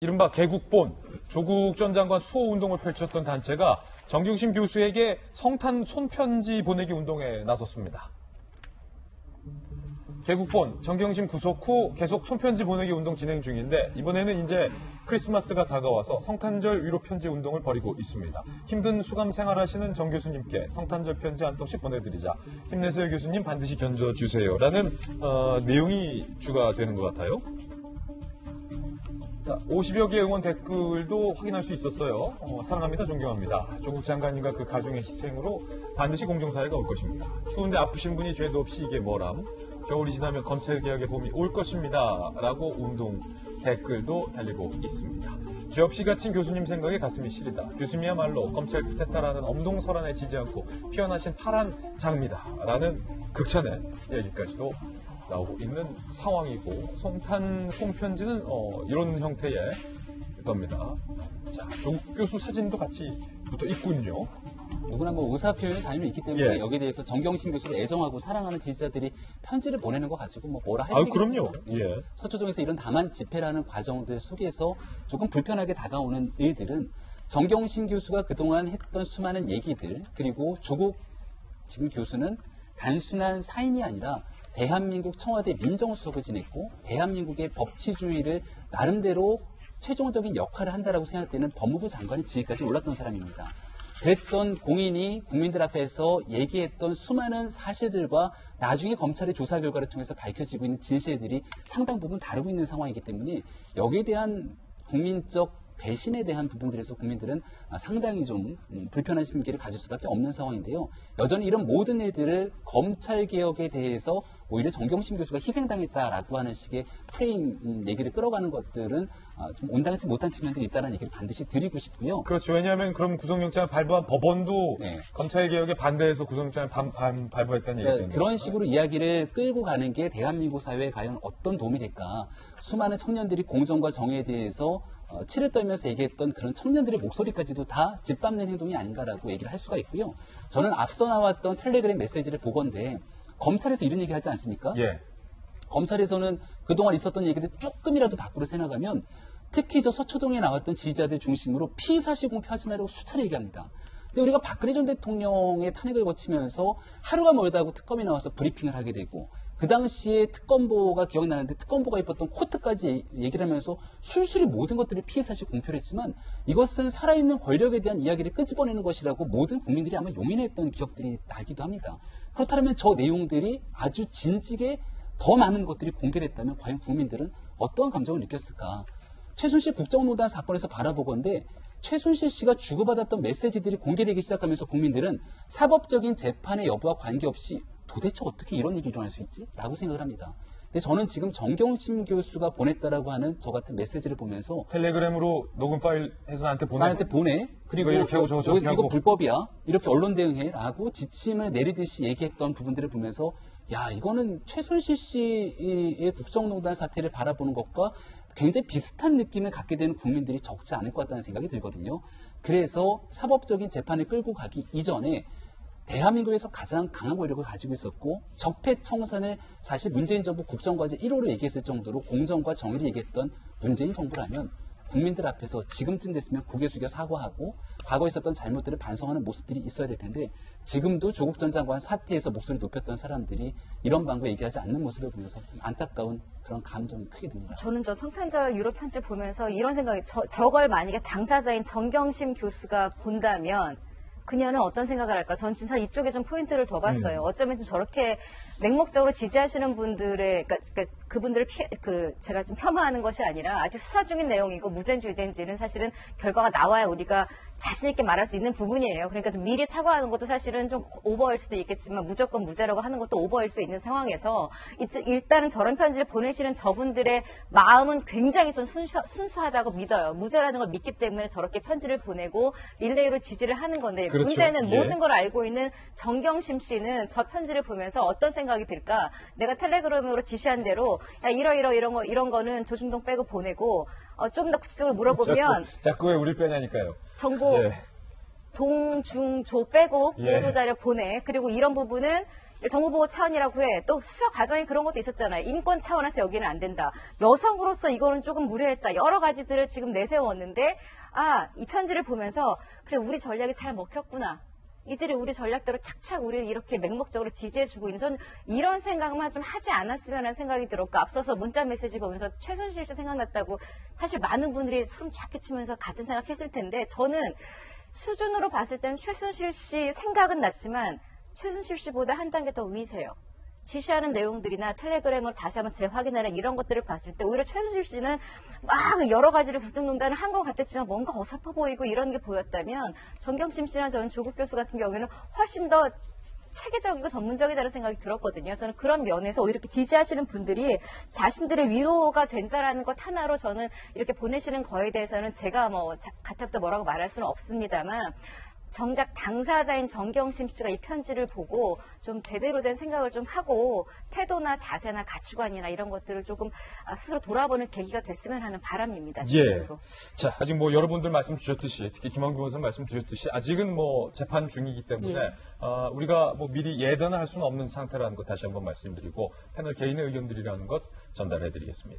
이른바 개국본, 조국 전 장관 수호 운동을 펼쳤던 단체가 정경심 교수에게 성탄 손편지 보내기 운동에 나섰습니다. 개국본, 정경심 구속 후 계속 손편지 보내기 운동 진행 중인데 이번에는 이제 크리스마스가 다가와서 성탄절 위로 편지 운동을 벌이고 있습니다. 힘든 수감 생활하시는 정 교수님께 성탄절 편지 한 통씩 보내드리자. 힘내세요 교수님, 반드시 견뎌주세요. 라는 내용이 주가 되는 것 같아요. 자, 50여 개의 응원 댓글도 확인할 수 있었어요. 사랑합니다, 존경합니다. 조국 장관님과 그 가족의 희생으로 반드시 공정사회가 올 것입니다. 추운데 아프신 분이 죄도 없이 이게 뭐람. 겨울이 지나면 검찰개혁의 봄이 올 것입니다. 라고 운동 댓글도 달리고 있습니다. 죄 없이 갇힌 교수님 생각에 가슴이 시리다. 교수님이야말로 검찰 쿠데타라는 엄동설안에 지지 않고 피어나신 파란 장입니다. 라는 극찬의 얘기까지도 나오고 있는 상황이고, 성탄 손편지는 이런 형태의 겁니다. 자, 조국 교수 사진도 같이 붙어 있군요. 누구나 뭐 의사 표현의 자유는 있기 때문에 예. 여기에 대해서 정경심 교수를 애정하고 사랑하는 지지자들이 편지를 보내는 거 가지고 뭐라 할 얘기가 그럼요. 있습니까? 예. 서초동에서 이런 다만 집회라는 과정들 속에서 조금 불편하게 다가오는 일들은 정경심 교수가 그동안 했던 수많은 얘기들, 그리고 조국 지금 교수는 단순한 사인이 아니라 대한민국 청와대 민정수석을 지냈고 대한민국의 법치주의를 나름대로 최종적인 역할을 한다라고 생각되는 법무부 장관의 지위까지 올랐던 사람입니다. 그랬던 공인이 국민들 앞에서 얘기했던 수많은 사실들과 나중에 검찰의 조사 결과를 통해서 밝혀지고 있는 진실들이 상당 부분 다르고 있는 상황이기 때문에 여기에 대한 국민적 배신에 대한 부분들에서 국민들은 상당히 좀 불편한 심기를 가질 수밖에 없는 상황인데요. 여전히 이런 모든 일들을 검찰개혁에 대해서 오히려 정경심 교수가 희생당했다라고 하는 식의 프레임 얘기를 끌어가는 것들은 좀 온당치 못한 측면들이 있다는 얘기를 반드시 드리고 싶고요. 그렇죠. 왜냐하면 그럼 구속영장을 발부한 법원도 네. 검찰개혁에 반대해서 구속영장을 발부했다는 얘기 때문에. 그런 식으로 이야기를 끌고 가는 게 대한민국 사회에 과연 어떤 도움이 될까. 수많은 청년들이 공정과 정의에 대해서 치를 떨면서 얘기했던 그런 청년들의 목소리까지도 다 짓밟는 행동이 아닌가라고 얘기를 할 수가 있고요. 저는 앞서 나왔던 텔레그램 메시지를 보건데 검찰에서 이런 얘기 하지 않습니까? 예. 검찰에서는 그동안 있었던 얘기를 조금이라도 밖으로 새나가면 특히 저 서초동에 나왔던 지지자들 중심으로 피의사실 공표하지 말라고 수차례 얘기합니다. 근데 우리가 박근혜 전 대통령의 탄핵을 거치면서 하루가 멀다 하고 특검이 나와서 브리핑을 하게 되고 그 당시에 특검보가 기억나는데 특검보가 입었던 코트까지 얘기를 하면서 술술이 모든 것들을 피해사실 공표를 했지만 이것은 살아있는 권력에 대한 이야기를 끄집어내는 것이라고 모든 국민들이 아마 용인했던 기억들이 나기도 합니다. 그렇다면 저 내용들이 아주 진직에 더 많은 것들이 공개됐다면 과연 국민들은 어떠한 감정을 느꼈을까? 최순실 국정농단 사건에서 바라보건데 최순실 씨가 주고받았던 메시지들이 공개되기 시작하면서 국민들은 사법적인 재판의 여부와 관계없이 도대체 어떻게 이런 일이 일어날 수 있지? 라고 생각을 합니다. 근데 저는 지금 정경심 교수가 보냈다라고 하는 저 같은 메시지를 보면서 텔레그램으로 녹음 파일 해서 나한테 보내. 그리고 이렇게 하고 저렇게 이거 하고. 불법이야. 이렇게 언론 대응해. 라고 지침을 내리듯이 얘기했던 부분들을 보면서 야, 이거는 최순실 씨의 국정농단 사태를 바라보는 것과 굉장히 비슷한 느낌을 갖게 되는 국민들이 적지 않을 것 같다는 생각이 들거든요. 그래서 사법적인 재판을 끌고 가기 이전에 대한민국에서 가장 강한 권력을 가지고 있었고 적폐청산을 사실 문재인 정부 국정과제 1호로 얘기했을 정도로 공정과 정의를 얘기했던 문재인 정부라면 국민들 앞에서 지금쯤 됐으면 고개 숙여 사과하고 과거에 있었던 잘못들을 반성하는 모습들이 있어야 될 텐데 지금도 조국 전 장관 사태에서 목소리 높였던 사람들이 이런 방법에 얘기하지 않는 모습을 보면서 좀 안타까운 그런 감정이 크게 듭니다. 저는 저 성탄절 유로 편지 보면서 이런 생각이 저걸 만약에 당사자인 정경심 교수가 본다면 그녀는 어떤 생각을 할까? 전 진짜 이쪽에 좀 포인트를 더 봤어요. 어쩌면 좀 저렇게 맹목적으로 지지하시는 분들의, 그러니까 그분들을 제가 지금 폄하하는 것이 아니라 아직 수사 중인 내용이고 무죄인지 유죄인지는 사실은 결과가 나와야 우리가 자신있게 말할 수 있는 부분이에요. 그러니까 좀 미리 사과하는 것도 사실은 좀 오버일 수도 있겠지만 무조건 무죄라고 하는 것도 오버일 수 있는 상황에서 일단은 저런 편지를 보내시는 저분들의 마음은 굉장히 전 순수하다고 믿어요. 무죄라는 걸 믿기 때문에 저렇게 편지를 보내고 릴레이로 지지를 하는 건데 그렇죠. 문제는 예. 모든 걸 알고 있는 정경심 씨는 저 편지를 보면서 어떤 생각이 들까? 내가 텔레그램으로 지시한 대로 야 이런 거는 조중동 빼고 보내고 좀 더 구체적으로 물어보면 자꾸 왜 우리 빼냐니까요. 정보 예. 동중조 빼고 예. 보도자료 보내. 그리고 이런 부분은 정보보호 차원이라고 해. 또 수사 과정에 그런 것도 있었잖아요. 인권 차원에서 여기는 안 된다. 여성으로서 이거는 조금 무례했다. 여러 가지들을 지금 내세웠는데 이 편지를 보면서 그래 우리 전략이 잘 먹혔구나. 이들이 우리 전략대로 착착 우리를 이렇게 맹목적으로 지지해주고 있는, 저는 이런 생각만 좀 하지 않았으면 하는 생각이 들었고, 앞서서 문자 메시지 보면서 최순실 씨 생각났다고 사실 많은 분들이 소름 쫙 끼치면서 같은 생각했을 텐데, 저는 수준으로 봤을 때는 최순실 씨 생각은 났지만 최순실 씨보다 한 단계 더 위세요. 지시하는 내용들이나 텔레그램으로 다시 한번 재확인하는 이런 것들을 봤을 때 오히려 최순실 씨는 막 여러 가지를 굴뚝농단을 한 것 같았지만 뭔가 어설퍼 보이고 이런 게 보였다면 정경심 씨나 저는 조국 교수 같은 경우에는 훨씬 더 체계적이고 전문적이다는 생각이 들었거든요. 저는 그런 면에서 오히려 이렇게 지지하시는 분들이 자신들의 위로가 된다라는 것 하나로 저는 이렇게 보내시는 거에 대해서는 제가 뭐 가타부터 뭐라고 말할 수는 없습니다만, 정작 당사자인 정경심 씨가 이 편지를 보고 좀 제대로 된 생각을 좀 하고 태도나 자세나 가치관이나 이런 것들을 조금 스스로 돌아보는 계기가 됐으면 하는 바람입니다. 진짜로. 자, 아직 뭐 여러분들 말씀 주셨듯이, 특히 김한규 변호사 말씀 주셨듯이 아직은 뭐 재판 중이기 때문에 우리가 뭐 미리 예단을 할 수는 없는 상태라는 것 다시 한번 말씀드리고 패널 개인의 의견들이라는 것 전달해드리겠습니다.